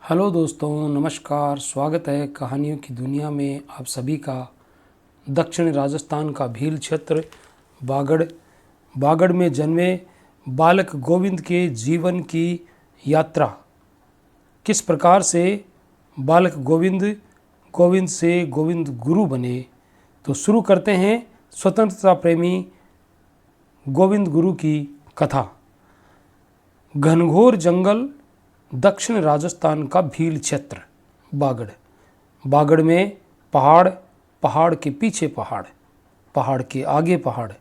Hello दोस्तों, नमस्कार। स्वागत है कहानियों की दुनिया में आप सभी का। दक्षिण राजस्थान का भील क्षेत्र बागड़ में जन्मे बालक गोविंद के जीवन की यात्रा। किस प्रकार से बालक गोविंद से गोविंद गुरु बने। तो शुरू करते हैं स्वतंत्रता प्रेमी गोविंद गुरु की कथा। घनघोर जंगल, दक्षिण राजस्थान का भील क्षेत्र बागड़ में पहाड़, पहाड़ के पीछे पहाड़, पहाड़ के आगे पहाड़,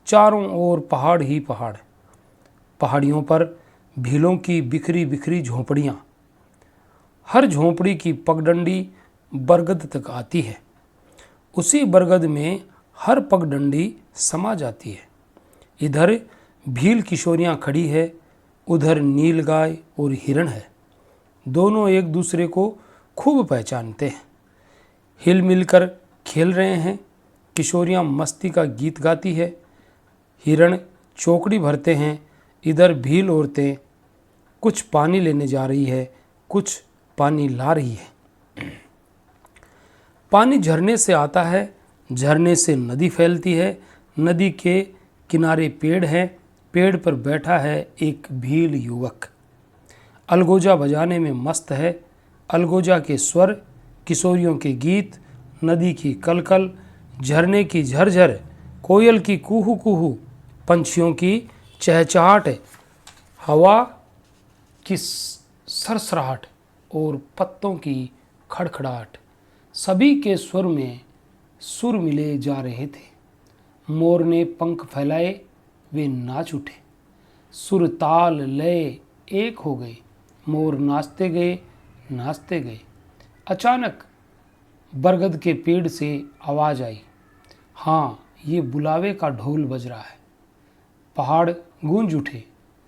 चारों ओर पहाड़ ही पहाड़। पहाड़ियों पर भीलों की बिखरी बिखरी झोंपड़ियाँ। हर झोंपड़ी की पगडंडी बरगद तक आती है। उसी बरगद में हर पगडंडी समा जाती है। इधर भील किशोरियाँ खड़ी है, उधर नीलगाय और हिरण है। दोनों एक दूसरे को खूब पहचानते हैं, हिल मिलकर खेल रहे हैं। किशोरियाँ मस्ती का गीत गाती है, हिरण चौकड़ी भरते हैं। इधर भील औरतें कुछ पानी लेने जा रही है, कुछ पानी ला रही है। पानी झरने से आता है, झरने से नदी फैलती है। नदी के किनारे पेड़ है, पेड़ पर बैठा है एक भील युवक। अलगोजा बजाने में मस्त है। अलगोजा के स्वर, किशोरियों के गीत, नदी की कलकल, झरने की झरझर, कोयल की कुहू कुहू, पंछियों की चहचहाट, हवा की सरसराहट और पत्तों की खड़खड़ाहट, सभी के स्वर में सुर मिले जा रहे थे। मोर ने पंख फैलाए, वे नाच उठे। सुर ताल लय एक हो गए, मोर नाचते गए नाचते गए। अचानक बरगद के पेड़ से आवाज़ आई, हाँ, ये बुलावे का ढोल बज रहा है। पहाड़ गूंज उठे,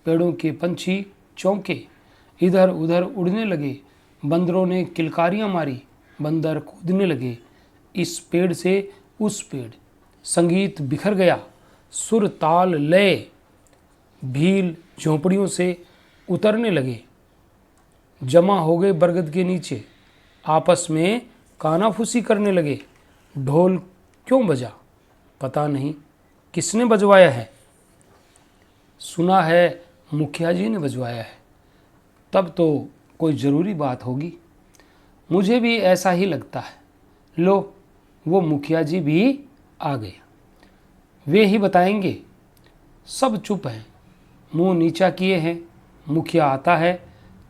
पेड़ों के पंछी चौंके, इधर उधर उड़ने लगे। बंदरों ने किलकारियाँ मारी, बंदर कूदने लगे इस पेड़ से उस पेड़। संगीत बिखर गया, सुर ताल लय। भील झोंपड़ियों से उतरने लगे, जमा हो गए बरगद के नीचे, आपस में कानाफूसी करने लगे। ढोल क्यों बजा पता नहीं, किसने बजवाया है? सुना है मुखिया जी ने बजवाया है। तब तो कोई ज़रूरी बात होगी। मुझे भी ऐसा ही लगता है। लो, वो मुखिया जी भी आ गए, वे ही बताएंगे। सब चुप हैं, मुंह नीचा किए हैं। मुखिया आता है,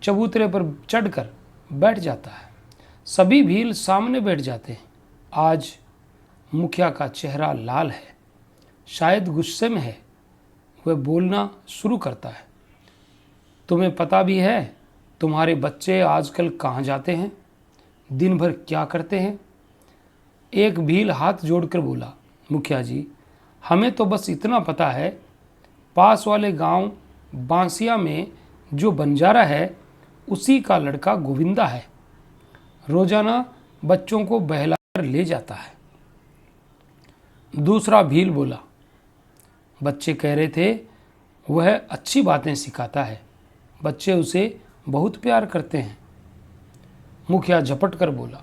चबूतरे पर चढ़कर बैठ जाता है। सभी भील सामने बैठ जाते हैं। आज मुखिया का चेहरा लाल है, शायद गुस्से में है। वह बोलना शुरू करता है, तुम्हें पता भी है तुम्हारे बच्चे आजकल कहाँ जाते हैं, दिन भर क्या करते हैं? एक भील हाथ जोड़कर बोला, मुखिया जी, हमें तो बस इतना पता है, पास वाले गांव बांसिया में जो बंजारा है उसी का लड़का गोविंदा है। रोजाना बच्चों को बहलाकर ले जाता है। दूसरा भील बोला, बच्चे कह रहे थे वह अच्छी बातें सिखाता है, बच्चे उसे बहुत प्यार करते हैं। मुखिया झपट कर बोला,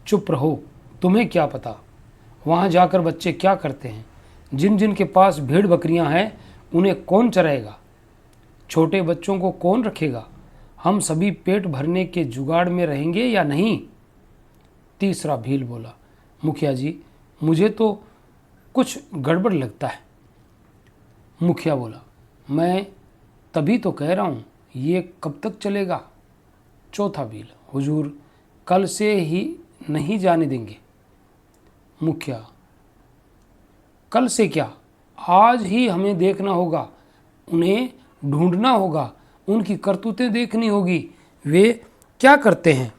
चुप रहो, तुम्हें क्या पता वहाँ जाकर बच्चे क्या करते हैं। जिन जिन के पास भेड़ बकरियाँ हैं उन्हें कौन चराएगा, छोटे बच्चों को कौन रखेगा? हम सभी पेट भरने के जुगाड़ में रहेंगे या नहीं? तीसरा भील बोला, मुखिया जी, मुझे तो कुछ गड़बड़ लगता है। मुखिया बोला, मैं तभी तो कह रहा हूँ, ये कब तक चलेगा? चौथा भील, हुजूर, कल से ही नहीं जाने देंगे। मुखिया, कल से क्या, आज ही हमें देखना होगा, उन्हें ढूंढना होगा, उनकी करतूतें देखनी होगी, वे क्या करते हैं।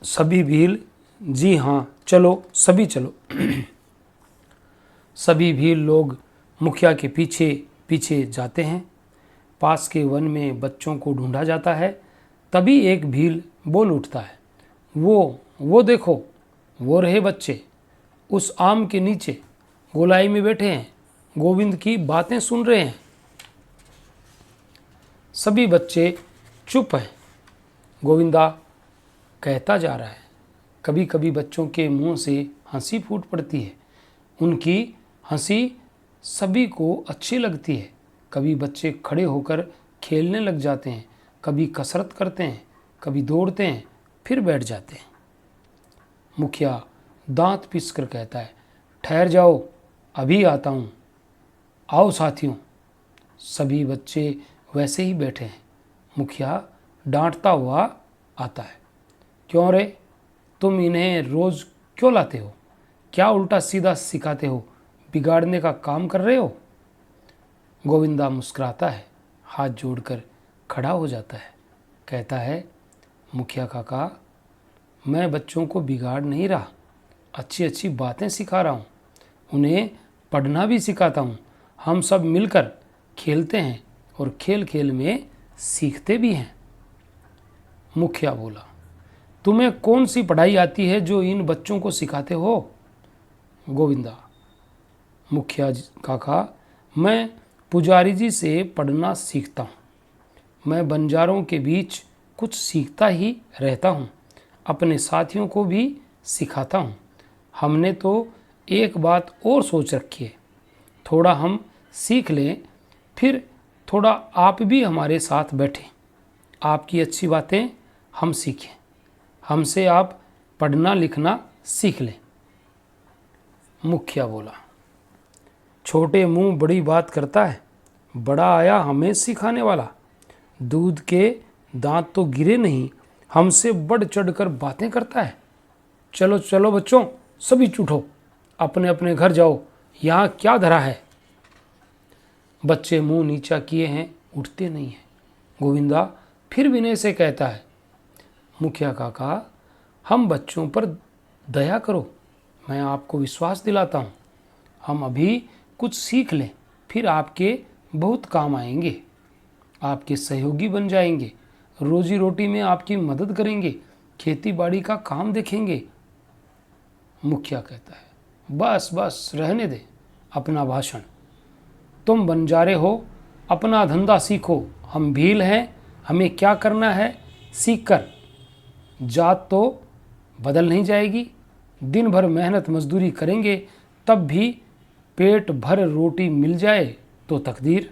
सभी भील, जी हाँ, चलो, सभी चलो। सभी भील लोग मुखिया के पीछे पीछे जाते हैं। पास के वन में बच्चों को ढूंढा जाता है। तभी एक भील बोल उठता है, वो देखो, वो रहे बच्चे, उस आम के नीचे गोलाई में बैठे हैं, गोविंद की बातें सुन रहे हैं। सभी बच्चे चुप हैं। गोविंदा कहता जा रहा है, कभी कभी बच्चों के मुंह से हंसी फूट पड़ती है। उनकी हंसी सभी को अच्छी लगती है। कभी बच्चे खड़े होकर खेलने लग जाते हैं, कभी कसरत करते हैं, कभी दौड़ते हैं, फिर बैठ जाते हैं। मुखिया दांत पीस कर कहता है, ठहर जाओ, अभी आता हूँ। आओ साथियों। सभी बच्चे वैसे ही बैठे हैं। मुखिया डांटता हुआ आता है, क्यों रे, तुम इन्हें रोज़ क्यों लाते हो? क्या उल्टा सीधा सिखाते हो? बिगाड़ने का काम कर रहे हो? गोविंदा मुस्कुराता है, हाथ जोड़कर खड़ा हो जाता है, कहता है, मुखिया काका, मैं बच्चों को बिगाड़ नहीं रहा, अच्छी अच्छी बातें सिखा रहा हूँ, उन्हें पढ़ना भी सिखाता हूँ। हम सब मिलकर खेलते हैं और खेल खेल में सीखते भी हैं। मुखिया बोला, तुम्हें कौन सी पढ़ाई आती है जो इन बच्चों को सिखाते हो? गोविंदा, मुखिया काका, मैं पुजारी जी से पढ़ना सीखता हूँ। मैं बंजारों के बीच कुछ सीखता ही रहता हूँ, अपने साथियों को भी सिखाता हूँ। हमने तो एक बात और सोच रखी है, थोड़ा हम सीख लें, फिर थोड़ा आप भी हमारे साथ बैठें, आपकी अच्छी बातें हम सीखें, हमसे आप पढ़ना लिखना सीख लें। मुखिया बोला, छोटे मुंह बड़ी बात करता है, बड़ा आया हमें सिखाने वाला। दूध के दांत तो गिरे नहीं, हमसे बढ़ चढ़कर बातें करता है। चलो चलो बच्चों, सभी उठो, अपने अपने घर जाओ, यहाँ क्या धरा है? बच्चे मुंह नीचा किए हैं, उठते नहीं हैं। गोविंदा फिर विनय से कहता है, मुखिया काका, हम बच्चों पर दया करो, मैं आपको विश्वास दिलाता हूँ, हम अभी कुछ सीख लें, फिर आपके बहुत काम आएंगे, आपके सहयोगी बन जाएंगे, रोजी रोटी में आपकी मदद करेंगे, खेती बाड़ी का काम देखेंगे। मुखिया कहता है, बस बस रहने दे अपना भाषण, तुम बंजारे हो, अपना धंधा सीखो, हम भील हैं, हमें क्या करना है सीख कर। जात तो बदल नहीं जाएगी, दिन भर मेहनत मजदूरी करेंगे, तब भी पेट भर रोटी मिल जाए तो तकदीर।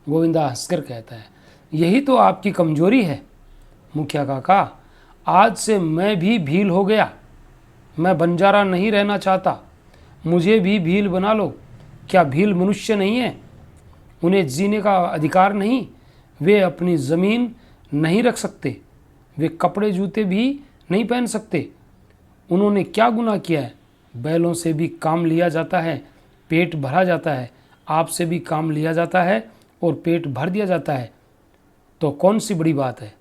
गोविंदा हंसकर कहता है, यही तो आपकी कमजोरी है। मुखिया काका, आज से मैं भी भील हो गया, मैं बंजारा नहीं रहना चाहता, मुझे भी भील बना लो। क्या भील मनुष्य नहीं है? उन्हें जीने का अधिकार नहीं? वे अपनी ज़मीन नहीं रख सकते, वे कपड़े जूते भी नहीं पहन सकते। उन्होंने क्या गुनाह किया है? बैलों से भी काम लिया जाता है, पेट भरा जाता है, आपसे भी काम लिया जाता है और पेट भर दिया जाता है, तो कौन सी बड़ी बात है?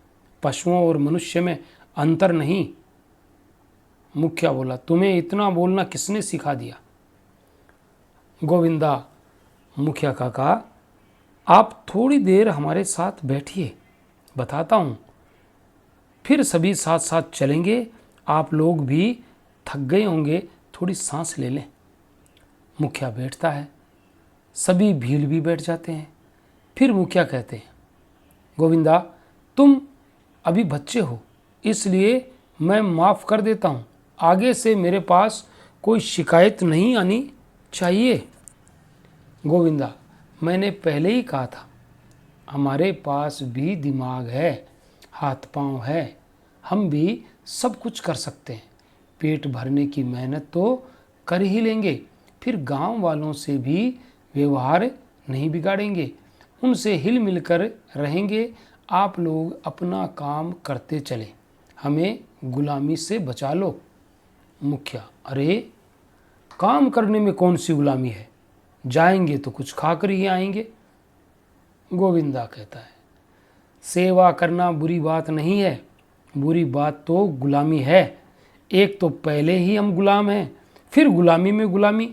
पशुओं और मनुष्य में अंतर नहीं। मुखिया बोला, तुम्हें इतना बोलना किसने सिखा दिया? गोविंदा, मुखिया काका, आप थोड़ी देर हमारे साथ बैठिए, बताता हूँ, फिर सभी साथ साथ चलेंगे। आप लोग भी थक गए होंगे, थोड़ी सांस ले लें। मुखिया बैठता है, सभी भील भी बैठ जाते हैं। फिर मुखिया कहते हैं, गोविंदा, तुम अभी बच्चे हो, इसलिए मैं माफ़ कर देता हूँ, आगे से मेरे पास कोई शिकायत नहीं आनी चाहिए। गोविंदा, मैंने पहले ही कहा था, हमारे पास भी दिमाग है, हाथ पांव है, हम भी सब कुछ कर सकते हैं, पेट भरने की मेहनत तो कर ही लेंगे, फिर गांव वालों से भी व्यवहार नहीं बिगाड़ेंगे, उनसे हिल मिलकर रहेंगे। आप लोग अपना काम करते चले, हमें गुलामी से बचा लो। मुखिया, अरे काम करने में कौन सी गुलामी है, जाएंगे तो कुछ खाकर ही आएंगे। गोविंदा कहता है, सेवा करना बुरी बात नहीं है, बुरी बात तो गुलामी है। एक तो पहले ही हम गुलाम हैं, फिर गुलामी में गुलामी।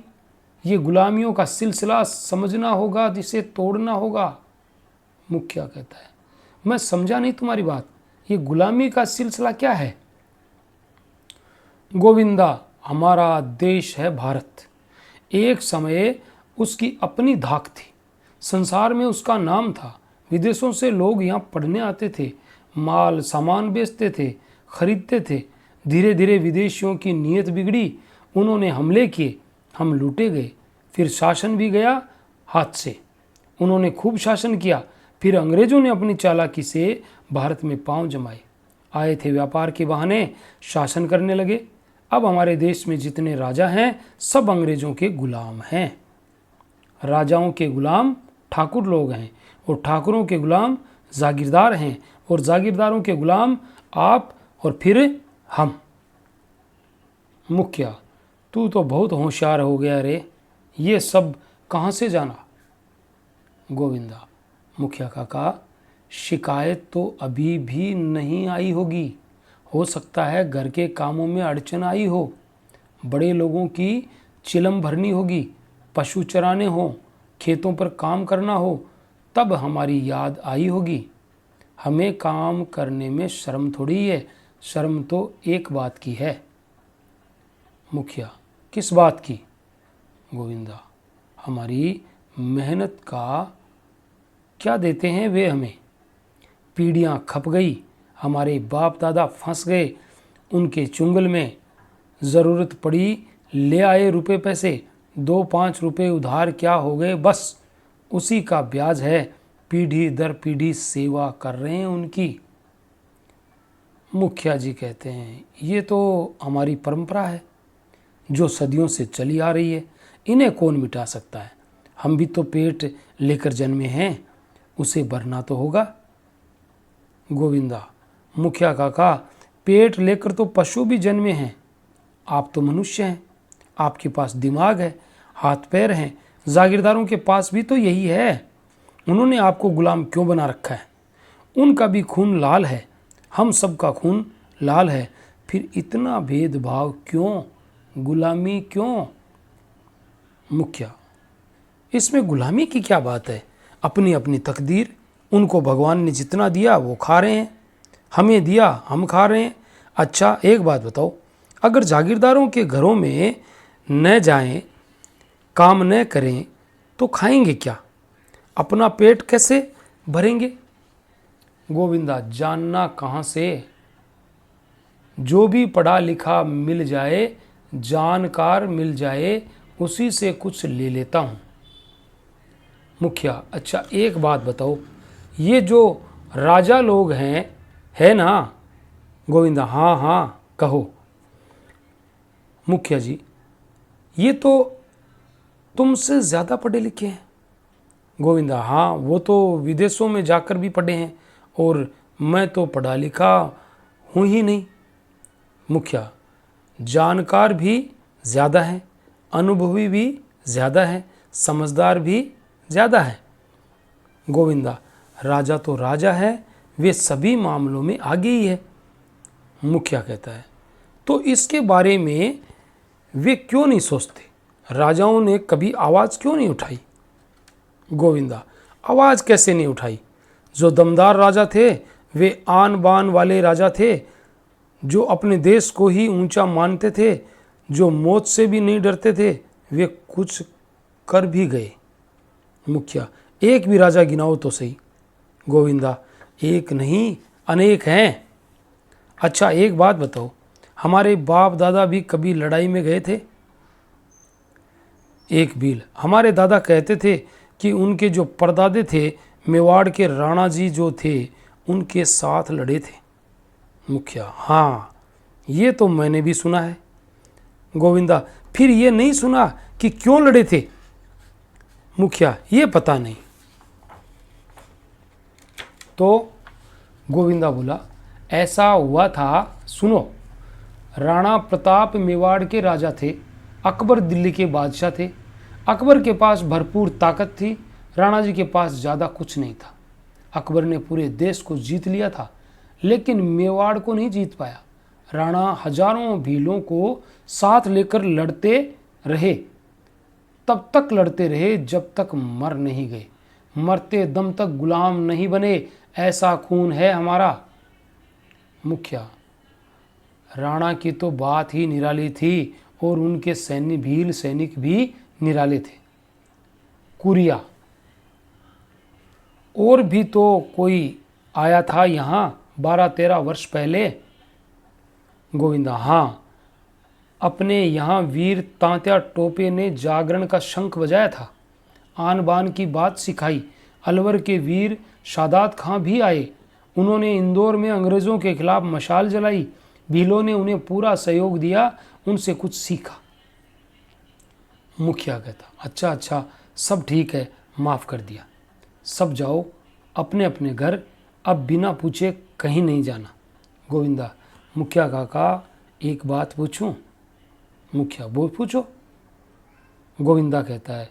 ये गुलामियों का सिलसिला समझना होगा, जिसे तोड़ना होगा। मुखिया कहता है, मैं समझा नहीं तुम्हारी बात, ये गुलामी का सिलसिला क्या है? गोविंदा, हमारा देश है भारत, एक समय उसकी अपनी धाक थी, संसार में उसका नाम था, विदेशों से लोग यहाँ पढ़ने आते थे, माल सामान बेचते थे, खरीदते थे। धीरे धीरे विदेशियों की नीयत बिगड़ी, उन्होंने हमले किए, हम लूटे गए। फिर शासन भी गया हाथ से, उन्होंने खूब शासन किया। फिर अंग्रेजों ने अपनी चालाकी से भारत में पांव जमाए, आए थे व्यापार के बहाने, शासन करने लगे। अब हमारे देश में जितने राजा हैं सब अंग्रेजों के गुलाम हैं। राजाओं के गुलाम ठाकुर लोग हैं और ठाकुरों के गुलाम जागीरदार हैं और जागीरदारों के गुलाम आप और फिर हम। मुखिया, तू तो बहुत होशियार हो गया रे, ये सब कहाँ से जाना? गोविंदा, मुखिया काका, शिकायत तो अभी भी नहीं आई होगी, हो सकता है घर के कामों में अड़चन आई हो, बड़े लोगों की चिलम भरनी होगी, पशु चराने हो, खेतों पर काम करना हो, तब हमारी याद आई होगी। हमें काम करने में शर्म थोड़ी है, शर्म तो एक बात की है। मुखिया, किस बात की? गोविंदा, हमारी मेहनत का क्या देते हैं वे हमें? पीढ़ियाँ खप गई, हमारे बाप दादा फंस गए उनके चुंगल में, ज़रूरत पड़ी ले आए रुपए पैसे, 2-5 रुपए उधार क्या हो गए, बस उसी का ब्याज है, पीढ़ी दर पीढ़ी सेवा कर रहे हैं उनकी। मुखिया जी कहते हैं, ये तो हमारी परंपरा है जो सदियों से चली आ रही है, इन्हें कौन मिटा सकता है? हम भी तो पेट लेकर जन्मे हैं, उसे भरना तो होगा। गोविंदा, मुखिया काका, पेट लेकर तो पशु भी जन्मे हैं, आप तो मनुष्य हैं, आपके पास दिमाग है, हाथ पैर हैं, जागीरदारों के पास भी तो यही है। उन्होंने आपको गुलाम क्यों बना रखा है? उनका भी खून लाल है, हम सब का खून लाल है, फिर इतना भेदभाव क्यों, गुलामी क्यों? मुखिया, इसमें गुलामी की क्या बात है? अपनी अपनी तकदीर, उनको भगवान ने जितना दिया वो खा रहे हैं, हमें दिया हम खा रहे हैं। अच्छा एक बात बताओ, अगर जागीरदारों के घरों में न जाएं, काम न करें तो खाएंगे क्या? अपना पेट कैसे भरेंगे? गोविंदा, जानना कहाँ से? जो भी पढ़ा लिखा मिल जाए, जानकार मिल जाए, उसी से कुछ ले लेता हूँ। मुखिया, अच्छा एक बात बताओ, ये जो राजा लोग हैं, है ना? गोविंदा, हाँ हाँ कहो। मुखिया जी, ये तो तुमसे ज़्यादा पढ़े लिखे हैं। गोविंदा, हाँ वो तो विदेशों में जाकर भी पढ़े हैं और मैं तो पढ़ा लिखा हूँ ही नहीं। मुखिया, जानकार भी ज़्यादा हैं, अनुभवी भी ज़्यादा है, समझदार भी ज़्यादा है। गोविंदा, राजा तो राजा है, वे सभी मामलों में आगे ही है। मुखिया कहता है, तो इसके बारे में वे क्यों नहीं सोचते? राजाओं ने कभी आवाज़ क्यों नहीं उठाई? गोविंदा, आवाज़ कैसे नहीं उठाई? जो दमदार राजा थे वे आन बान वाले राजा थे, जो अपने देश को ही ऊंचा मानते थे, जो मौत से भी नहीं डरते थे, वे कुछ कर भी गए। मुखिया, एक भी राजा गिनाओ तो सही। गोविंदा, एक नहीं अनेक हैं। अच्छा एक बात बताओ, हमारे बाप दादा भी कभी लड़ाई में गए थे? एक भील, हमारे दादा कहते थे कि उनके जो परदादे थे मेवाड़ के राणा जी जो थे उनके साथ लड़े थे। मुखिया, हाँ ये तो मैंने भी सुना है। गोविंदा, फिर ये नहीं सुना कि क्यों लड़े थे? मुखिया, ये पता नहीं। तो गोविंदा बोला, ऐसा हुआ था, सुनो। राणा प्रताप मेवाड़ के राजा थे, अकबर दिल्ली के बादशाह थे। अकबर के पास भरपूर ताकत थी, राणा जी के पास ज़्यादा कुछ नहीं था। अकबर ने पूरे देश को जीत लिया था, लेकिन मेवाड़ को नहीं जीत पाया। राणा हजारों भीलों को साथ लेकर लड़ते रहे, तब तक लड़ते रहे जब तक मर नहीं गए, मरते दम तक गुलाम नहीं बने, ऐसा खून है हमारा। मुखिया, राणा की तो बात ही निराली थी और उनके सैन्य भील सैनिक भी निराले थे। कुरिया, और भी तो कोई आया था यहाँ 12-13 वर्ष पहले? गोविंदा: हाँ, अपने यहाँ वीर तांत्या टोपे ने जागरण का शंख बजाया था, आन बान की बात सिखाई। अलवर के वीर शादात खां भी आए, उन्होंने इंदौर में अंग्रेज़ों के खिलाफ मशाल जलाई। भीलों ने उन्हें पूरा सहयोग दिया, उनसे कुछ सीखा। मुखिया कहता: अच्छा अच्छा, सब ठीक है, माफ़ कर दिया। सब जाओ अपने अपने घर, अब बिना पूछे कहीं नहीं जाना। गोविंदा: मुखिया काका, एक बात पूछूं? मुखिया: वो पूछो। गोविंदा कहता है,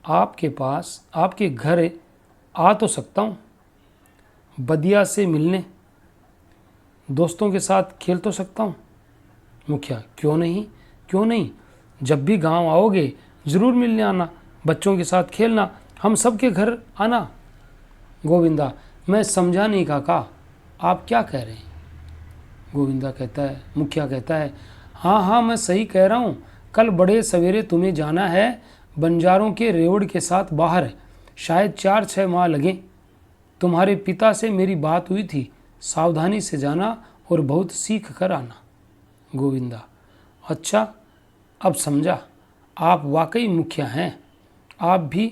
आपके पास, आपके घर आ तो सकता हूँ, बदिया से मिलने, दोस्तों के साथ खेल तो सकता हूँ? मुखिया: क्यों नहीं, क्यों नहीं, जब भी गांव आओगे ज़रूर मिलने आना, बच्चों के साथ खेलना, हम सबके घर आना। गोविंदा: मैं समझा नहीं काका, आप क्या कह रहे हैं? गोविंदा कहता है, मुखिया कहता है, हाँ हाँ, मैं सही कह रहा हूँ। कल बड़े सवेरे तुम्हें जाना है बंजारों के रेवड़ के साथ बाहर, शायद 4-6 माह लगे। तुम्हारे पिता से मेरी बात हुई थी, सावधानी से जाना और बहुत सीख कर आना। गोविंदा: अच्छा, अब समझा, आप वाकई मुखिया हैं। आप भी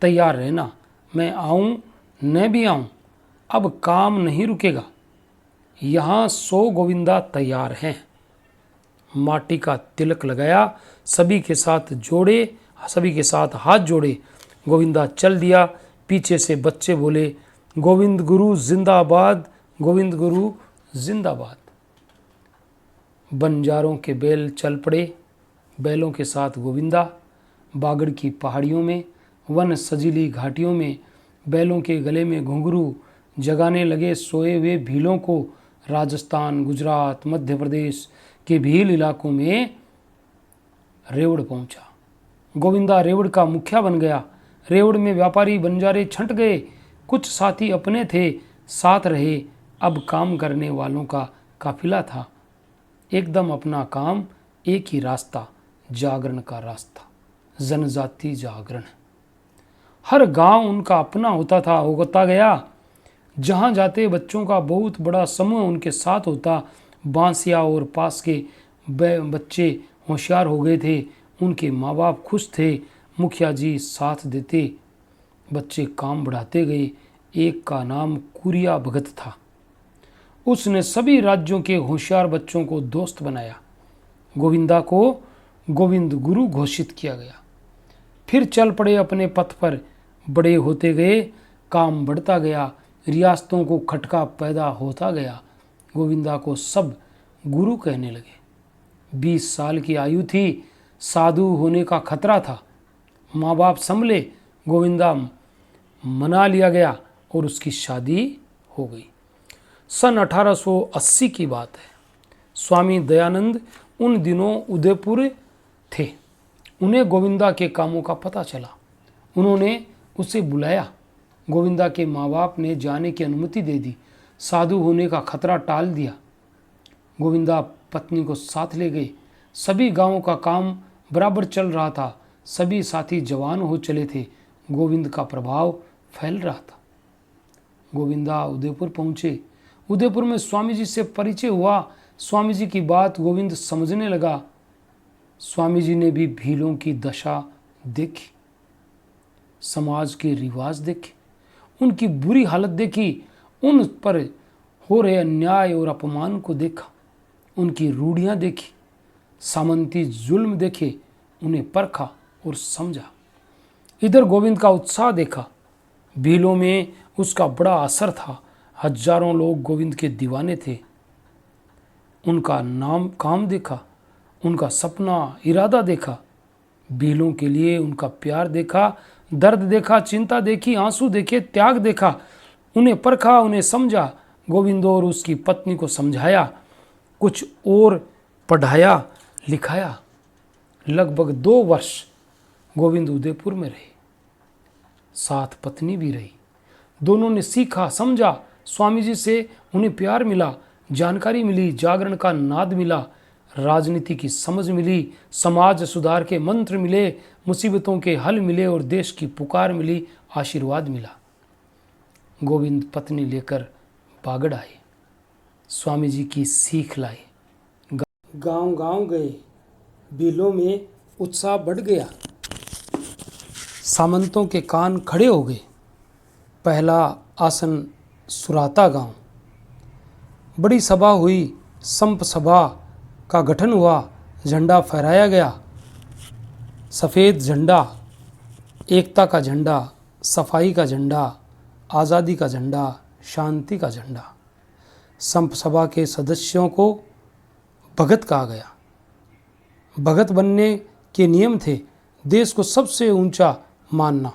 तैयार रहना, मैं आऊँ न भी आऊँ, अब काम नहीं रुकेगा। यहाँ 100 गोविंदा तैयार हैं। माटी का तिलक लगाया, सभी के साथ हाथ जोड़े गोविंदा चल दिया। पीछे से बच्चे बोले, गोविंद गुरु जिंदाबाद, गोविंद गुरु जिंदाबाद। बंजारों के बैल चल पड़े, बैलों के साथ गोविंदा। बागड़ की पहाड़ियों में, वन सजीली घाटियों में बैलों के गले में घुंघरू जगाने लगे सोए हुए भीलों को। राजस्थान, गुजरात, मध्य प्रदेश के भील इलाकों में रेवड़ पहुंचा। गोविंदा रेवड़ का मुखिया बन गया। रेवड़ में व्यापारी बंजारे छंट गए। कुछ साथी अपने थे, साथ रहे। अब काम करने वालों का काफिला था। एकदम अपना काम, एक ही रास्ता, जागरण का रास्ता, जनजाति जागरण। हर गांव उनका अपना होता गया। जहां जाते बच्चों का बहुत बड़ा समूह उनके साथ होता। बांसिया और पास के बच्चे होशियार हो गए थे, उनके माँ बाप खुश थे, मुखिया जी साथ देते, बच्चे काम बढ़ाते गए। एक का नाम कुरिया भगत था। उसने सभी राज्यों के होशियार बच्चों को दोस्त बनाया। गोविंदा को गोविंद गुरु घोषित किया गया। फिर चल पड़े अपने पथ पर। बड़े होते गए, काम बढ़ता गया, रियासतों को खटका पैदा होता गया। गोविंदा को सब गुरु कहने लगे। 20 साल की आयु थी, साधु होने का खतरा था। माँ बाप संभले, गोविंदा मना लिया गया और उसकी शादी हो गई। सन 1880 की बात है। स्वामी दयानंद उन दिनों उदयपुर थे। उन्हें गोविंदा के कामों का पता चला। उन्होंने उसे बुलाया। गोविंदा के माँ बाप ने जाने की अनुमति दे दी। साधु होने का खतरा टाल दिया। गोविंदा पत्नी को साथ ले गए। सभी गांवों का काम बराबर चल रहा था। सभी साथी जवान हो चले थे। गोविंद का प्रभाव फैल रहा था। गोविंदा उदयपुर पहुंचे। उदयपुर में स्वामी जी से परिचय हुआ। स्वामी जी की बात गोविंद समझने लगा। स्वामी जी ने भी भीलों की दशा देखी, समाज के रिवाज देखे, उनकी बुरी हालत देखी, उन पर हो रहे अन्याय और अपमान को देखा, उनकी रूढ़ियां देखी, सामंती जुल्म देखे, उन्हें परखा और समझा। इधर गोविंद का उत्साह देखा। भीलों में उसका बड़ा असर था। हजारों लोग गोविंद के दीवाने थे। उनका नाम काम देखा, उनका सपना इरादा देखा, भीलों के लिए उनका प्यार देखा, दर्द देखा, चिंता देखी, आंसू देखे, त्याग देखा, उन्हें परखा, उन्हें समझा। गोविंद और उसकी पत्नी को समझाया, कुछ और पढ़ाया, लिखाया। लगभग 2 वर्ष गोविंद उदयपुर में रहे, साथ पत्नी भी रही। दोनों ने सीखा, समझा। स्वामी जी से उन्हें प्यार मिला, जानकारी मिली, जागरण का नाद मिला, राजनीति की समझ मिली, समाज सुधार के मंत्र मिले, मुसीबतों के हल मिले और देश की पुकार मिली, आशीर्वाद मिला। गोविंद पत्नी लेकर बागड़ आए। स्वामी जी की सीख लाई। गांव गांव गए, बिलों में उत्साह बढ़ गया, सामंतों के कान खड़े हो गए। पहला आसन सुराता गांव, बड़ी सभा हुई, संप सभा का गठन हुआ, झंडा फहराया गया। सफ़ेद झंडा, एकता का झंडा, सफाई का झंडा, आज़ादी का झंडा, शांति का झंडा। संप सभा के सदस्यों को भगत कहा गया। भगत बनने के नियम थे, देश को सबसे ऊंचा मानना,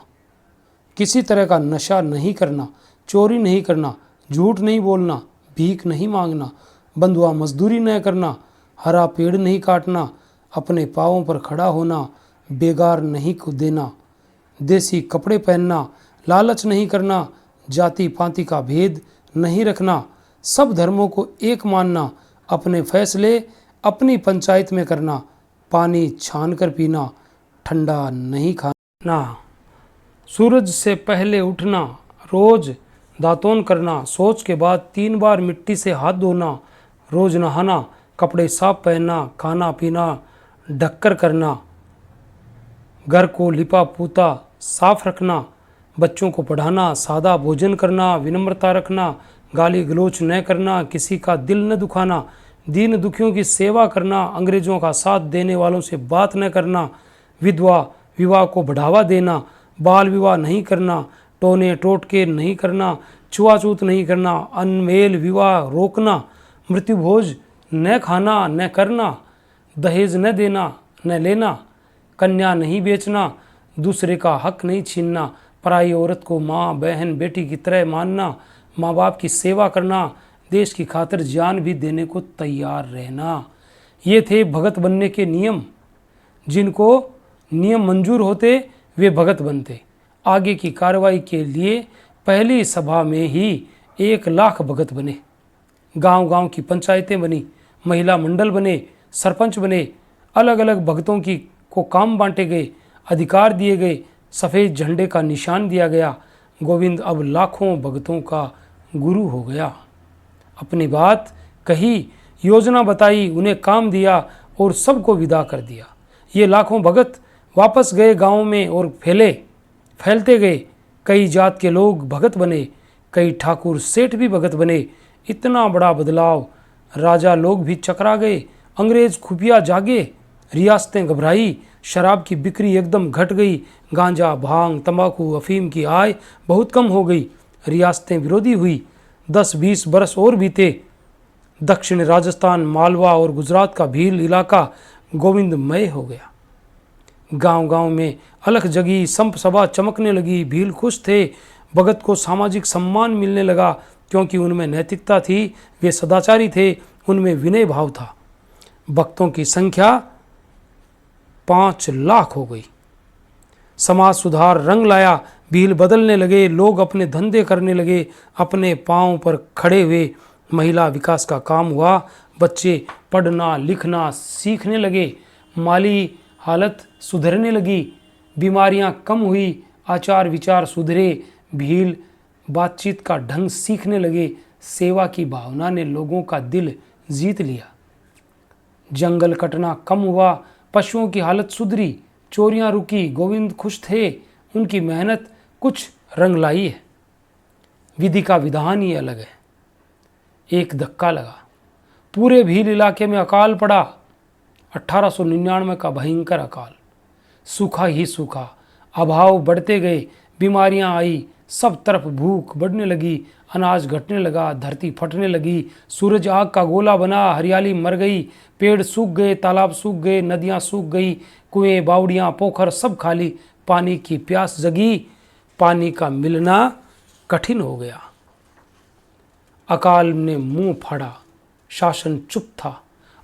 किसी तरह का नशा नहीं करना, चोरी नहीं करना, झूठ नहीं बोलना, भीख नहीं मांगना, बंधुआ मजदूरी न करना, हरा पेड़ नहीं काटना, अपने पाँवों पर खड़ा होना, बेगार नहीं को देना, देसी कपड़े पहनना, लालच नहीं करना, जाति पाति का भेद नहीं रखना, सब धर्मों को एक मानना, अपने फैसले अपनी पंचायत में करना, पानी छान कर पीना, ठंडा नहीं खाना, सूरज से पहले उठना, रोज दातून करना, सोच के बाद 3 बार मिट्टी से हाथ धोना, रोज नहाना, कपड़े साफ पहनना, खाना पीना ढककर करना, घर को लिपा पूता साफ रखना, बच्चों को पढ़ाना, सादा भोजन करना, विनम्रता रखना, गाली गलोच न करना, किसी का दिल न दुखाना, दीन दुखियों की सेवा करना, अंग्रेजों का साथ देने वालों से बात न करना, विधवा विवाह को बढ़ावा देना, बाल विवाह नहीं करना, टोने टोटके नहीं करना, छुआछूत नहीं करना, अनमेल विवाह रोकना, मृत्यु भोज न खाना न करना, दहेज न देना न लेना, कन्या नहीं बेचना, दूसरे का हक नहीं छीनना, पराई औरत को माँ बहन बेटी की तरह मानना, माँ बाप की सेवा करना, देश की खातिर जान भी देने को तैयार रहना। ये थे भगत बनने के नियम। जिनको नियम मंजूर होते वे भगत बनते। आगे की कार्रवाई के लिए पहली सभा में ही 1 लाख भगत बने। गांव गांव की पंचायतें बनी, महिला मंडल बने, सरपंच बने, अलग अलग भगतों को काम बांटे गए, अधिकार दिए गए, सफ़ेद झंडे का निशान दिया गया। गोविंद अब लाखों भगतों का गुरु हो गया। अपनी बात कही, योजना बताई, उन्हें काम दिया और सबको विदा कर दिया। ये लाखों भगत वापस गए गाँव में और फैलते गए। कई जात के लोग भगत बने, कई ठाकुर सेठ भी भगत बने। इतना बड़ा बदलाव, राजा लोग भी चकरा गए, अंग्रेज खुफिया जागे, रियासतें घबराई, शराब की बिक्री एकदम घट गई, गांजा भांग तंबाकू अफीम की आय बहुत कम हो गई, रियासतें विरोधी हुई। 10-20 बरस और बीते। दक्षिण राजस्थान, मालवा और गुजरात का भील इलाका गोविंदमय हो गया। गांव गांव में अलख जगी, संप सभा चमकने लगी, भील खुश थे। भगत को सामाजिक सम्मान मिलने लगा क्योंकि उनमें नैतिकता थी, वे सदाचारी थे, उनमें विनय भाव था। भक्तों की संख्या 5 लाख हो गई। समाज सुधार रंग लाया, भील बदलने लगे, लोग अपने धंधे करने लगे, अपने पांव पर खड़े हुए। महिला विकास का काम हुआ, बच्चे पढ़ना लिखना सीखने लगे, माली हालत सुधरने लगी, बीमारियां कम हुई, आचार विचार सुधरे, भील बातचीत का ढंग सीखने लगे, सेवा की भावना ने लोगों का दिल जीत लिया। जंगल कटना कम हुआ, पशुओं की हालत सुधरी, चोरियां रुकी, गोविंद खुश थे, उनकी मेहनत कुछ रंग लाई है। विधि का विधान ही अलग है। एक धक्का लगा, पूरे भील इलाके में अकाल पड़ा। 1899 का भयंकर अकाल, सूखा ही सूखा, अभाव बढ़ते गए, बीमारियां आई, सब तरफ भूख बढ़ने लगी, अनाज घटने लगा, धरती फटने लगी, सूरज आग का गोला बना, हरियाली मर गई, पेड़ सूख गए, तालाब सूख गए, नदियां सूख गई, कुएं बावड़ियां पोखर सब खाली, पानी की प्यास जगी, पानी का मिलना कठिन हो गया। अकाल ने मुंह फाड़ा, शासन चुप था,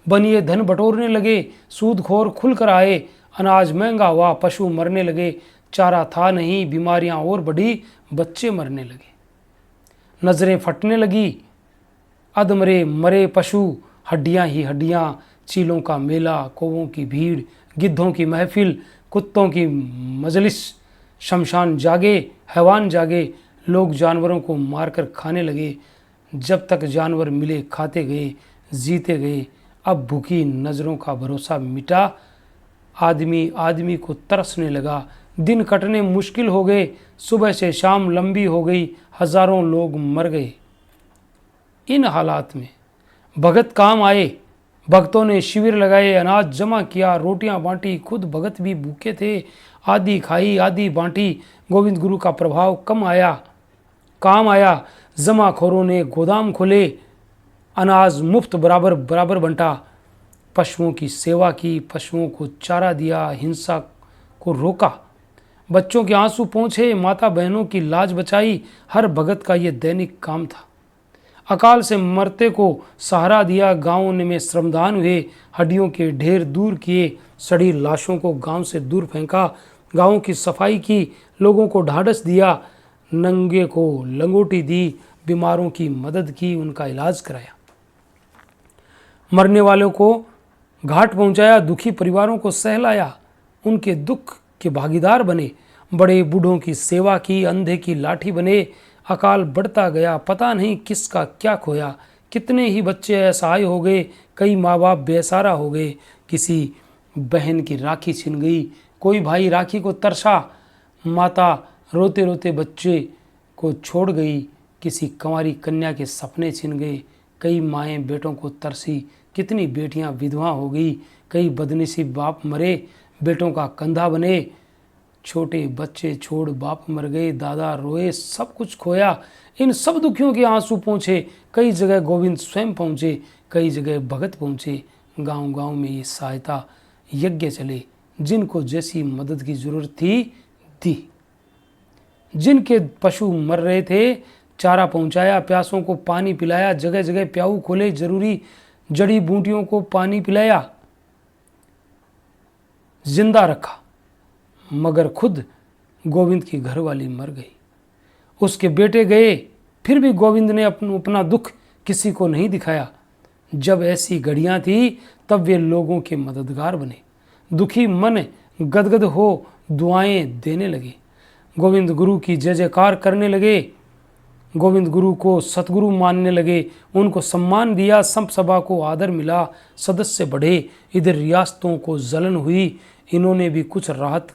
बनिए धन बटोरने लगे, सूदखोर खुलकर आए, अनाज महंगा हुआ, पशु मरने लगे, चारा था नहीं, बीमारियां और बढ़ी, बच्चे मरने लगे, नजरें फटने लगी, अधमरे मरे पशु, हड्डियां ही हड्डियां, चीलों का मेला, कौवों की भीड़, गिद्धों की महफिल, कुत्तों की मजलिस, शमशान जागे, हैवान जागे, लोग जानवरों को मारकर खाने लगे, जब तक जानवर मिले खाते गए, जीते गए। अब भूखी नज़रों का भरोसा मिटा, आदमी आदमी को तरसने लगा। दिन कटने मुश्किल हो गए, सुबह से शाम लंबी हो गई, हजारों लोग मर गए। इन हालात में भगत काम आए। भक्तों ने शिविर लगाए, अनाज जमा किया, रोटियां बांटी। खुद भगत भी भूखे थे, आधी खाई आधी बांटी। गोविंद गुरु का प्रभाव काम आया। जमाखोरों ने गोदाम खोले, अनाज मुफ्त बराबर बराबर बंटा। पशुओं की सेवा की, पशुओं को चारा दिया, हिंसा को रोका। बच्चों के आंसू पोंछे, माता बहनों की लाज बचाई। हर भगत का ये दैनिक काम था। अकाल से मरते को सहारा दिया, गांवों में श्रमदान हुए, हड्डियों के ढेर दूर किए, सड़ी लाशों को गांव से दूर फेंका, गांवों की सफाई की, लोगों को ढाढ़स दिया, नंगे को लंगोटी दी, बीमारों की मदद की, उनका इलाज कराया, मरने वालों को घाट पहुंचाया, दुखी परिवारों को सहलाया, उनके दुख के भागीदार बने, बड़े बूढ़ों की सेवा की, अंधे की लाठी बने। अकाल बढ़ता गया, पता नहीं किसका क्या खोया। कितने ही बच्चे असहाय हो गए, कई माँ बाप बेसहारा हो गए। किसी बहन की राखी छिन गई, कोई भाई राखी को तरसा, माता रोते रोते बच्चे को छोड़ गई। किसी कंवारी कन्या के सपने छिन गए, कई माएँ बेटों को तरसी, कितनी बेटियां विधवा हो गई, कई बदनसीब बाप मरे, बेटों का कंधा बने। छोटे बच्चे छोड़ बाप मर गए, दादा रोए, सब कुछ खोया। इन सब दुखियों के आंसू पहुँचे। कई जगह गोविंद स्वयं पहुँचे, कई जगह भगत पहुँचे। गांव गांव में ये सहायता यज्ञ चले, जिनको जैसी मदद की जरूरत थी दी। जिनके पशु मर रहे थे चारा पहुँचाया, प्यासों को पानी पिलाया, जगह जगह प्याऊ खोले, जरूरी जड़ी बूटियों को पानी पिलाया, जिंदा रखा। मगर खुद गोविंद की घरवाली मर गई, उसके बेटे गए, फिर भी गोविंद ने अपना दुख किसी को नहीं दिखाया। जब ऐसी घड़ियां थी तब वे लोगों के मददगार बने। दुखी मन गदगद हो दुआएं देने लगे, गोविंद गुरु की जय जयकार करने लगे, गोविंद गुरु को सतगुरु मानने लगे, उनको सम्मान दिया, संत सभा को आदर मिला, सदस्य बढ़े। इधर रियासतों को जलन हुई, इन्होंने भी कुछ राहत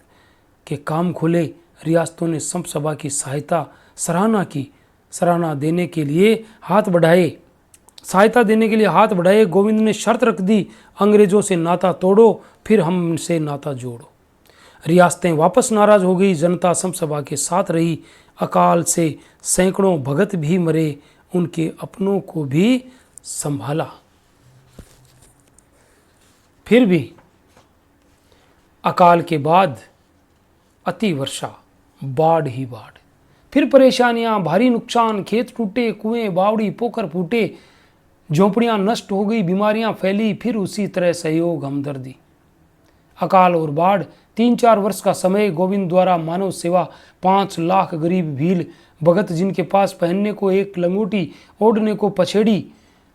के काम खोले। रियासतों ने संत सभा की सराहना की, सराहना देने के लिए हाथ बढ़ाए, सहायता देने के लिए हाथ बढ़ाए। गोविंद ने शर्त रख दी, अंग्रेजों से नाता तोड़ो, फिर हमसे नाता जोड़ो। रियासतें वापस नाराज हो गई, जनता संत सभा के साथ रही। अकाल से सैकड़ों भगत भी मरे, उनके अपनों को भी संभाला। फिर भी अकाल के बाद अति वर्षा, बाढ़ ही बाढ़, फिर परेशानियां, भारी नुकसान, खेत टूटे, कुएं बावड़ी पोखर फूटे, झोंपड़ियां नष्ट हो गई, बीमारियां फैली, फिर उसी तरह सहयोग हमदर्दी। अकाल और बाढ़, 3-4 वर्ष का समय। गोविंद द्वारा मानव सेवा, 5 लाख गरीब भील भगत, जिनके पास पहनने को एक लंगोटी, ओढ़ने को पछेड़ी,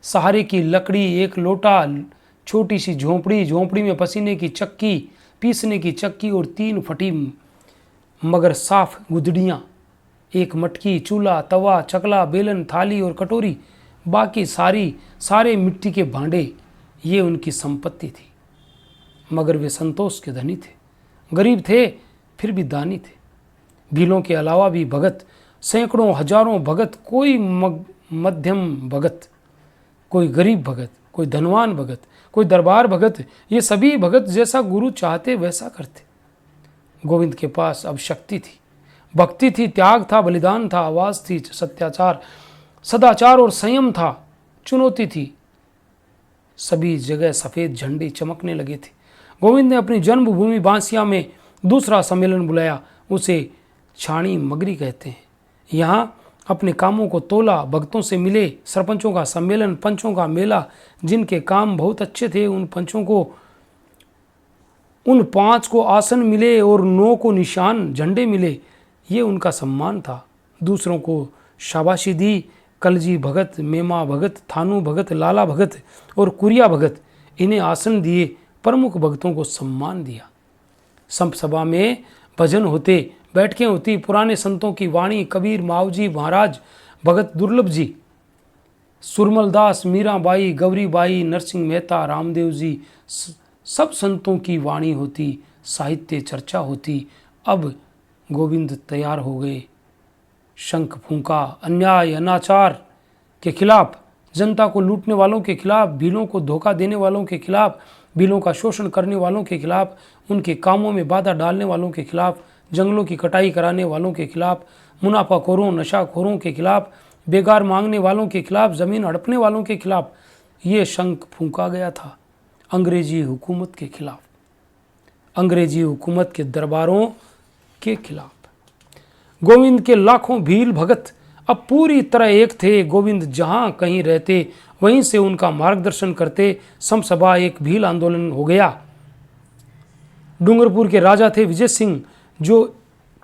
सहारे की लकड़ी, एक लोटा, छोटी सी झोंपड़ी, झोंपड़ी में पसीने की चक्की, पीसने की चक्की और 3 फटी मगर साफ गुदड़ियाँ, एक मटकी, चूल्हा, तवा, चकला, बेलन, थाली और कटोरी, बाकी सारे मिट्टी के भांडे। ये उनकी संपत्ति थी, मगर वे संतोष के धनी थे, गरीब थे फिर भी दानी थे। भीलों के अलावा भी भगत, सैकड़ों हजारों भगत, कोई मध्यम भगत, कोई गरीब भगत, कोई धनवान भगत, कोई दरबार भगत, ये सभी भगत जैसा गुरु चाहते वैसा करते। गोविंद के पास अब शक्ति थी, भक्ति थी, त्याग था, बलिदान था, आवाज थी, सत्याचार, सदाचार और संयम था, चुनौती थी। सभी जगह सफेद झंडे चमकने लगे थे। गोविंद ने अपनी जन्मभूमि बांसिया में दूसरा सम्मेलन बुलाया, उसे छाणी मगरी कहते हैं। यहाँ अपने कामों को तोला, भक्तों से मिले, सरपंचों का सम्मेलन, पंचों का मेला। जिनके काम बहुत अच्छे थे उन पंचों को, उन 5 को आसन मिले और 9 को निशान झंडे मिले, ये उनका सम्मान था। दूसरों को शाबाशी दी। कलजी भगत, मेमा भगत, थानू भगत, लाला भगत और कुरिया भगत, इन्हें आसन दिए, प्रमुख भक्तों को सम्मान दिया। संत सभा में भजन होते, बैठकें होती, पुराने संतों की वाणी, कबीर, मावजी महाराज, भगत दुर्लभ जी, सुरमल दास, मीराबाई, गौरीबाई, नरसिंह मेहता, रामदेव जी, सब संतों की वाणी होती, साहित्य चर्चा होती। अब गोविंद तैयार हो गए। शंख फूंका, अन्याय अनाचार के खिलाफ, जनता को लूटने वालों के खिलाफ, भीलों को धोखा देने वालों के खिलाफ, भीलों का शोषण करने वालों के खिलाफ, उनके कामों में बाधा डालने वालों के खिलाफ, जंगलों की कटाई कराने वालों के खिलाफ, मुनाफाखोरों, नशाखोरों के खिलाफ, बेगार मांगने वालों के खिलाफ, ज़मीन हड़पने वालों के खिलाफ ये शंख फूंका गया था। अंग्रेजी हुकूमत के खिलाफ, अंग्रेजी हुकूमत के दरबारों के खिलाफ। गोविंद के लाखों भील भगत अब पूरी तरह एक थे। गोविंद जहाँ कहीं रहते वहीं से उनका मार्गदर्शन करते। समसभा एक भील आंदोलन हो गया। डूंगरपुर के राजा थे विजय सिंह, जो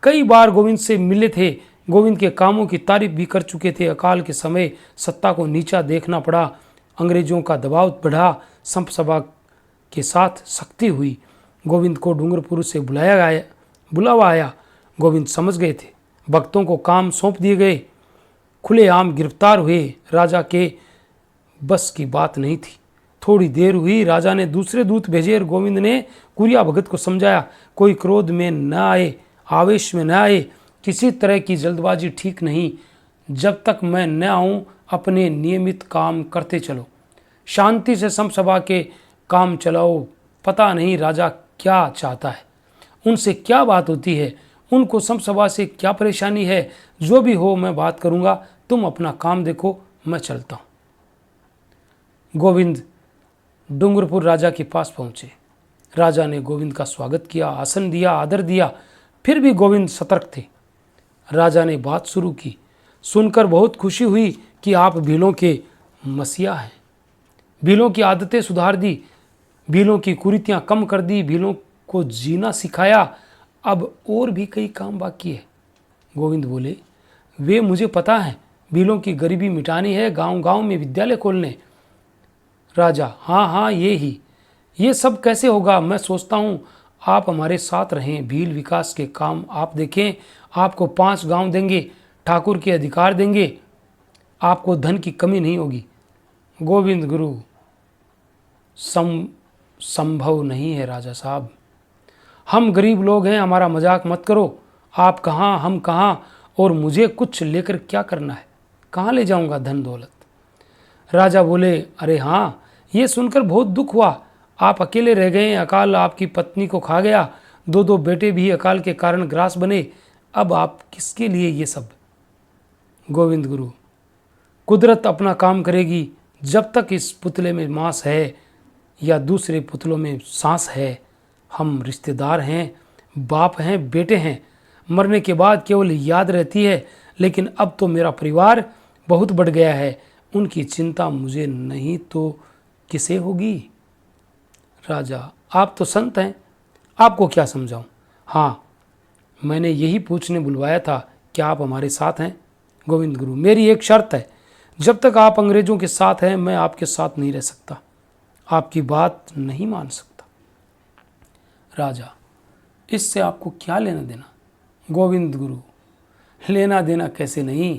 कई बार गोविंद से मिले थे, गोविंद के कामों की तारीफ भी कर चुके थे। अकाल के समय सत्ता को नीचा देखना पड़ा, अंग्रेजों का दबाव बढ़ा, समसभा के साथ सख्ती हुई। गोविंद को डूंगरपुर से बुलावा आया। गोविंद समझ गए थे, भक्तों को काम सौंप दिए गए, खुलेआम गिरफ्तार हुए। राजा के बस की बात नहीं थी। थोड़ी देर हुई, राजा ने दूसरे दूत भेजे और गोविंद ने कुरिया भगत को समझाया, कोई क्रोध में न आए, आवेश में न आए, किसी तरह की जल्दबाजी ठीक नहीं। जब तक मैं न आऊं अपने नियमित काम करते चलो, शांति से समसभा के काम चलाओ। पता नहीं राजा क्या चाहता है, उनसे क्या बात होती है, उनको समसभा से क्या परेशानी है। जो भी हो मैं बात करूंगा, तुम अपना काम देखो, मैं चलता हूं। गोविंद डूंगरपुर राजा के पास पहुंचे। राजा ने गोविंद का स्वागत किया, आसन दिया, आदर दिया। फिर भी गोविंद सतर्क थे। राजा ने बात शुरू की। सुनकर बहुत खुशी हुई कि आप भीलों के मसीहा हैं। भीलों की आदतें सुधार दी, भीलों की कुरीतियां कम कर दी, भीलों को जीना सिखाया। अब और भी कई काम बाकी है। गोविंद बोले, वे मुझे पता है, भीलों की गरीबी मिटानी है, गांव गांव में विद्यालय खोलने। राजा, हाँ, ये सब कैसे होगा। मैं सोचता हूँ आप हमारे साथ रहें, भील विकास के काम आप देखें। आपको 5 गांव देंगे, ठाकुर के अधिकार देंगे, आपको धन की कमी नहीं होगी। गोविंद गुरु, संभव नहीं है राजा साहब, हम गरीब लोग हैं, हमारा मजाक मत करो। आप कहाँ, हम कहाँ, और मुझे कुछ लेकर क्या करना है, कहाँ ले जाऊंगा धन दौलत। राजा बोले, अरे हाँ, ये सुनकर बहुत दुख हुआ। आप अकेले रह गए, अकाल आपकी पत्नी को खा गया, 2 बेटे भी अकाल के कारण ग्रास बने। अब आप किसके लिए ये सब। गोविंद गुरु, कुदरत अपना काम करेगी। जब तक इस पुतले में मांस है या दूसरे पुतलों में सांस है, हम रिश्तेदार हैं, बाप हैं, बेटे हैं। मरने के बाद केवल याद रहती है, लेकिन अब तो मेरा परिवार बहुत बढ़ गया है, उनकी चिंता मुझे नहीं तो किसे होगी। राजा, आप तो संत हैं, आपको क्या समझाऊं। हाँ, मैंने यही पूछने बुलवाया था, क्या आप हमारे साथ हैं। गोविंद गुरु, मेरी एक शर्त है, जब तक आप अंग्रेजों के साथ हैं मैं आपके साथ नहीं रह सकता, आपकी बात नहीं मान सकता। राजा, इससे आपको क्या लेना देना। गोविंद गुरु, लेना देना कैसे नहीं,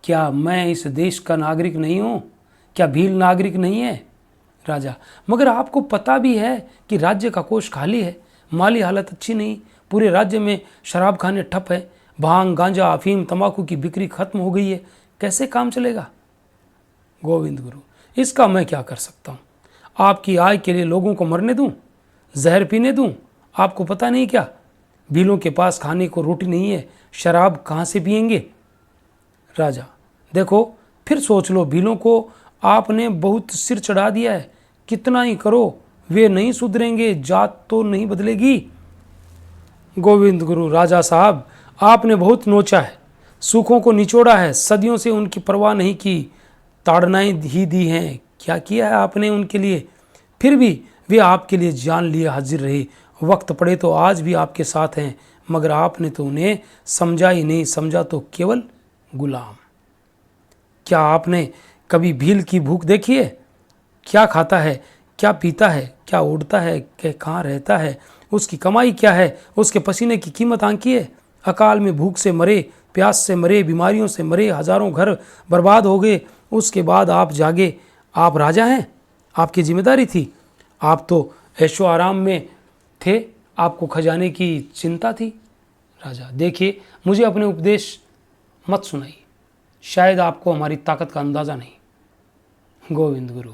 क्या मैं इस देश का नागरिक नहीं हूँ, क्या भील नागरिक नहीं है। राजा, मगर आपको पता भी है कि राज्य का कोष खाली है, माली हालत अच्छी नहीं, पूरे राज्य में शराब खाने ठप है, भांग, गांजा, अफीम, तंबाकू की बिक्री खत्म हो गई है, कैसे काम चलेगा। गोविंद गुरु, इसका मैं क्या कर सकता हूँ। आपकी आय के लिए लोगों को मरने दूं, जहर पीने दूं। आपको पता नहीं क्या, भीलों के पास खाने को रोटी नहीं है, शराब कहाँ से पिएंगे। राजा, देखो फिर सोच लो, भीलों को आपने बहुत सिर चढ़ा दिया है, कितना ही करो वे नहीं सुधरेंगे, जात तो नहीं बदलेगी। गोविंद गुरु, राजा साहब आपने बहुत नोचा है, सुखों को निचोड़ा है, सदियों से उनकी परवाह नहीं की, ताड़नाएं ही दी हैं, क्या किया है आपने उनके लिए। फिर भी वे आपके लिए जान लिए हाजिर रहे, वक्त पड़े तो आज भी आपके साथ हैं, मगर आपने तो उन्हें समझा ही नहीं, समझा तो केवल गुलाम। क्या आपने कभी भील की भूख देखी है, क्या खाता है, क्या पीता है, क्या उड़ता है, कहाँ रहता है, उसकी कमाई क्या है, उसके पसीने की कीमत आंकी है। अकाल में भूख से मरे, प्यास से मरे, बीमारियों से मरे, हजारों घर बर्बाद हो गए, उसके बाद आप जागे, आप राजा हैं, आपकी जिम्मेदारी थी। आप तो ऐशो आराम में थे, आपको खजाने की चिंता थी। राजा, देखिए मुझे अपने उपदेश मत सुनाइए, शायद आपको हमारी ताकत का अंदाज़ा नहीं। गोविंद गुरु,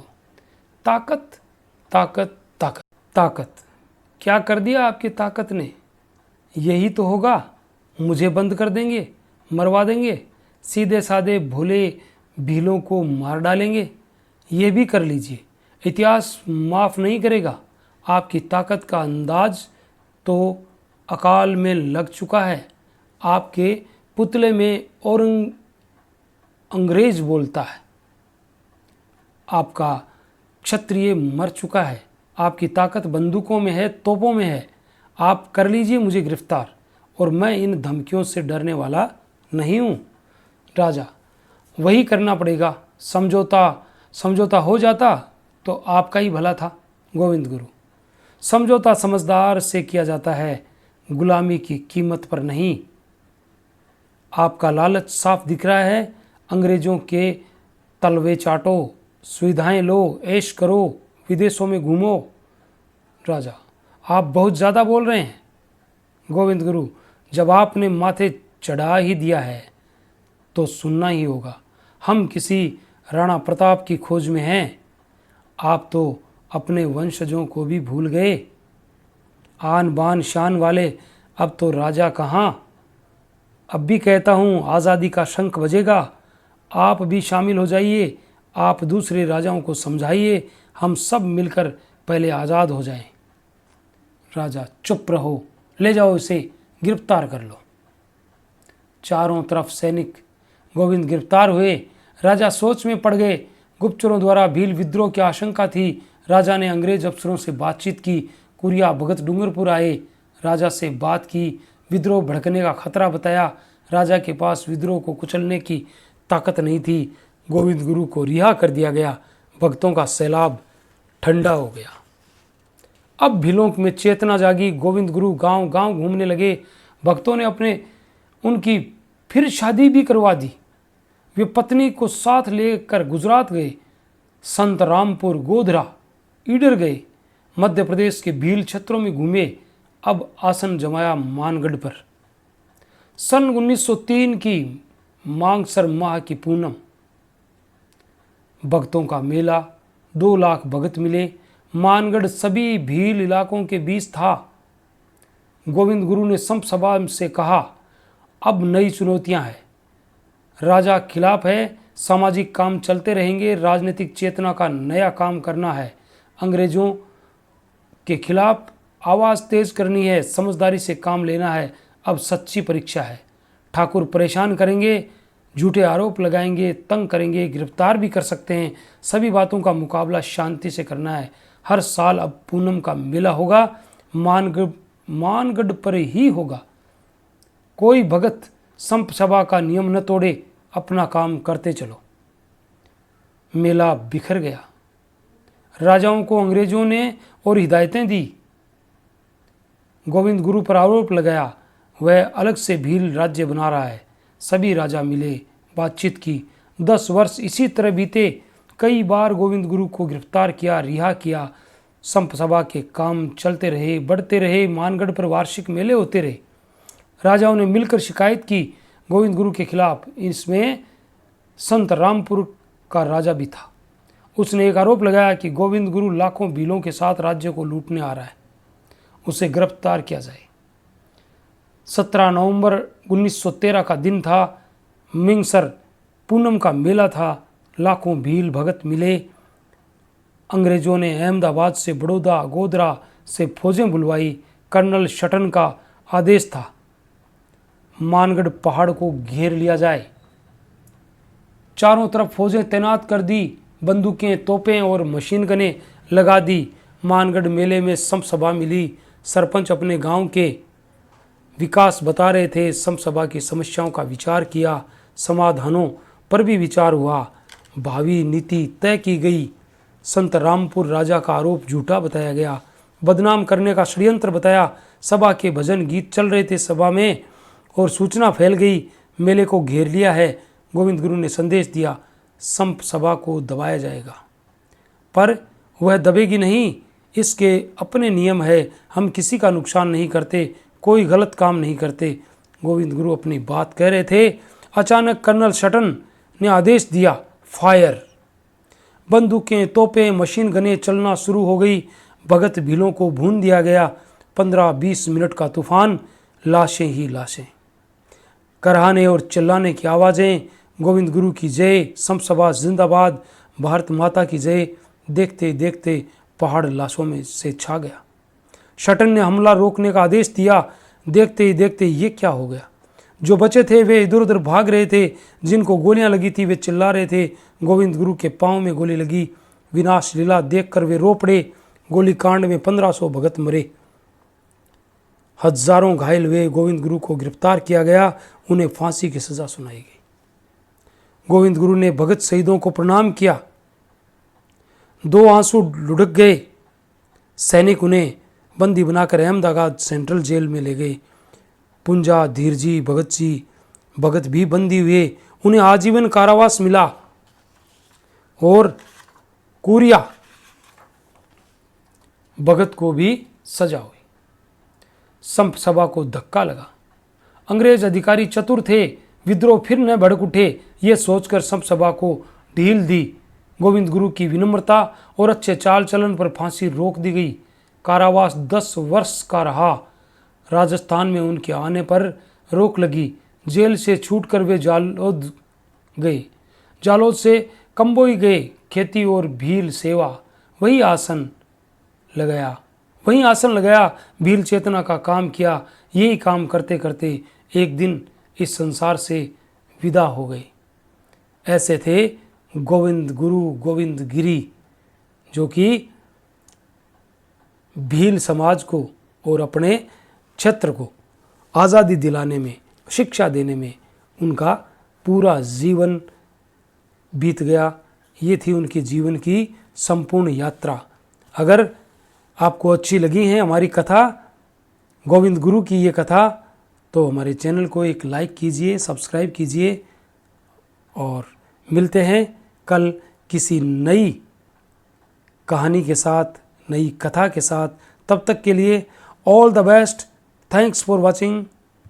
ताकत ताकत ताकत ताकत, क्या कर दिया आपकी ताकत ने? यही तो होगा, मुझे बंद कर देंगे, मरवा देंगे, सीधे साधे भोले भीलों को मार डालेंगे। ये भी कर लीजिए, इतिहास माफ़ नहीं करेगा। आपकी ताकत का अंदाज तो अकाल में लग चुका है। आपके पुतले में अंग्रेज बोलता है, आपका क्षत्रिय मर चुका है। आपकी ताकत बंदूकों में है, तोपों में है। आप कर लीजिए मुझे गिरफ्तार, और मैं इन धमकियों से डरने वाला नहीं हूँ। राजा, वही करना पड़ेगा। समझौता हो जाता तो आपका ही भला था। गोविंद गुरु, समझौता समझदार से किया जाता है, गुलामी की कीमत पर नहीं। आपका लालच साफ दिख रहा है। अंग्रेजों के तलवे चाटो, सुविधाएं लो, ऐश करो, विदेशों में घूमो। राजा, आप बहुत ज़्यादा बोल रहे हैं। गोविंद गुरु, जब आपने माथे चढ़ा ही दिया है तो सुनना ही होगा। हम किसी राणा प्रताप की खोज में हैं। आप तो अपने वंशजों को भी भूल गए। आन बान शान वाले अब तो राजा कहाँ। अब भी कहता हूँ, आज़ादी का शंख बजेगा, आप भी शामिल हो जाइए। आप दूसरे राजाओं को समझाइए, हम सब मिलकर पहले आज़ाद हो जाएं। राजा, चुप रहो, ले जाओ इसे, गिरफ्तार कर लो। चारों तरफ सैनिक गोविंद गिरफ्तार हुए। राजा सोच में पड़ गए। गुप्तचरों द्वारा भील विद्रोह की आशंका थी। राजा ने अंग्रेज अफसरों से बातचीत की। कुरिया भगत डूंगरपुर आए, राजा से बात की, विद्रोह भड़कने का खतरा बताया। राजा के पास विद्रोह को कुचलने की ताकत नहीं थी। गोविंद गुरु को रिहा कर दिया गया। भक्तों का सैलाब ठंडा हो गया। अब भीलों में चेतना जागी। गोविंद गुरु गांव गांव घूमने लगे। भक्तों ने उनकी फिर शादी भी करवा दी। वे पत्नी को साथ लेकर गुजरात गए, संत रामपुर, गोधरा, ईडर गए, मध्य प्रदेश के भील क्षेत्रों में घूमे। अब आसन जमाया मानगढ़ पर। सन 1903 की मांगसर माह की पूनम, भक्तों का मेला, 2 लाख भगत मिले। मानगढ़ सभी भील इलाकों के बीच था। गोविंद गुरु ने संत सभा से कहा, अब नई चुनौतियां हैं। राजा खिलाफ है, सामाजिक काम चलते रहेंगे, राजनीतिक चेतना का नया काम करना है। अंग्रेजों के खिलाफ आवाज़ तेज करनी है, समझदारी से काम लेना है। अब सच्ची परीक्षा है। ठाकुर परेशान करेंगे, झूठे आरोप लगाएंगे, तंग करेंगे, गिरफ्तार भी कर सकते हैं। सभी बातों का मुकाबला शांति से करना है। हर साल अब पूनम का मेला होगा, मानगढ़ पर ही होगा। कोई भगत संत सभा का नियम न तोड़े, अपना काम करते चलो। मेला बिखर गया। राजाओं को अंग्रेजों ने और हिदायतें दी। गोविंद गुरु पर आरोप लगाया, वह अलग से भील राज्य बना रहा है। सभी राजा मिले, बातचीत की। 10 वर्ष इसी तरह बीते। कई बार गोविंद गुरु को गिरफ्तार किया, रिहा किया। संत सभा के काम चलते रहे, बढ़ते रहे। मानगढ़ पर वार्षिक मेले होते रहे। राजाओं ने मिलकर शिकायत की गोविंद गुरु के खिलाफ। इसमें संत रामपुर का राजा भी था। उसने एक आरोप लगाया कि गोविंद गुरु लाखों भीलों के साथ राज्य को लूटने आ रहा है, उसे गिरफ्तार किया जाए। 17 नवंबर 1913 का दिन था। मिंगसर पूनम का मेला था। लाखों भील भगत मिले। अंग्रेजों ने अहमदाबाद से बड़ौदा, गोधरा से फौजें बुलवाई। कर्नल शटन का आदेश था, मानगढ़ पहाड़ को घेर लिया जाए। चारों तरफ फौजें तैनात कर दी। बंदूकें, तोपें और मशीन गनें लगा दी। मानगढ़ मेले में संत सभा मिली। सरपंच अपने गांव के विकास बता रहे थे। संत सभा की समस्याओं का विचार किया। समाधानों पर भी विचार हुआ। भावी नीति तय की गई। संत रामपुर राजा का आरोप झूठा बताया गया, बदनाम करने का षड्यंत्र बताया। सभा के भजन गीत चल रहे थे सभा में और सूचना फैल गई, मेले को घेर लिया है। गोविंद गुरु ने संदेश दिया, संप सभा को दबाया जाएगा, पर वह दबेगी नहीं। इसके अपने नियम है, हम किसी का नुकसान नहीं करते, कोई गलत काम नहीं करते। गोविंद गुरु अपनी बात कह रहे थे, अचानक कर्नल सटन ने आदेश दिया, फायर। बंदूकें, तोपें, मशीन गनें चलना शुरू हो गई। भगत भीलों को भून दिया गया। 15-20 मिनट का तूफान, लाशें ही लाशें, कराहने और चिल्लाने की आवाज़ें, गोविंद गुरु की जय, संप सभा जिंदाबाद, भारत माता की जय। देखते देखते पहाड़ लाशों में से छा गया। शटन ने हमला रोकने का आदेश दिया। देखते ही देखते ये क्या हो गया। जो बचे थे वे इधर उधर भाग रहे थे, जिनको गोलियां लगी थी वे चिल्ला रहे थे। गोविंद गुरु के पांव में गोली लगी। विनाश लीला देखकर वे रो पड़े। गोली कांड में 1500 भगत मरे, हजारों घायल हुए। गोविंद गुरु को गिरफ्तार किया गया, उन्हें फांसी की सजा सुनाई गई। गोविंद गुरु ने भगत शहीदों को प्रणाम किया। 2 आंसू लुढ़क गए। सैनिक उन्हें बंदी बनाकर अहमदाबाद सेंट्रल जेल में ले गए। पुंजा, धीरजी, भगत भी बंदी हुए। उन्हें आजीवन कारावास मिला और कुरिया भगत को भी सजा हुई। संप सभा को धक्का लगा। अंग्रेज अधिकारी चतुर थे, विद्रोह फिर न भड़क उठे, ये सोचकर संप सभा को ढील दी। गोविंद गुरु की विनम्रता और अच्छे चाल चलन पर फांसी रोक दी गई। कारावास 10 वर्ष का रहा। राजस्थान में उनके आने पर रोक लगी। जेल से छूटकर वे जालोद गए। जालोद से कंबोई गए। खेती और भील सेवा, वही आसन लगाया। भील चेतना का काम किया। यही काम करते करते एक दिन इस संसार से विदा हो गए। ऐसे थे गोविंद गुरु गोविंद गिरी, जो कि भील समाज को और अपने क्षेत्र को आज़ादी दिलाने में, शिक्षा देने में उनका पूरा जीवन बीत गया। ये थी उनके जीवन की संपूर्ण यात्रा। अगर आपको अच्छी लगी है हमारी कथा, गोविंद गुरु की ये कथा, तो हमारे चैनल को एक लाइक कीजिए, सब्सक्राइब कीजिए और मिलते हैं कल किसी नई कहानी के साथ, नई कथा के साथ। तब तक के लिए all the best. Thanks for watching.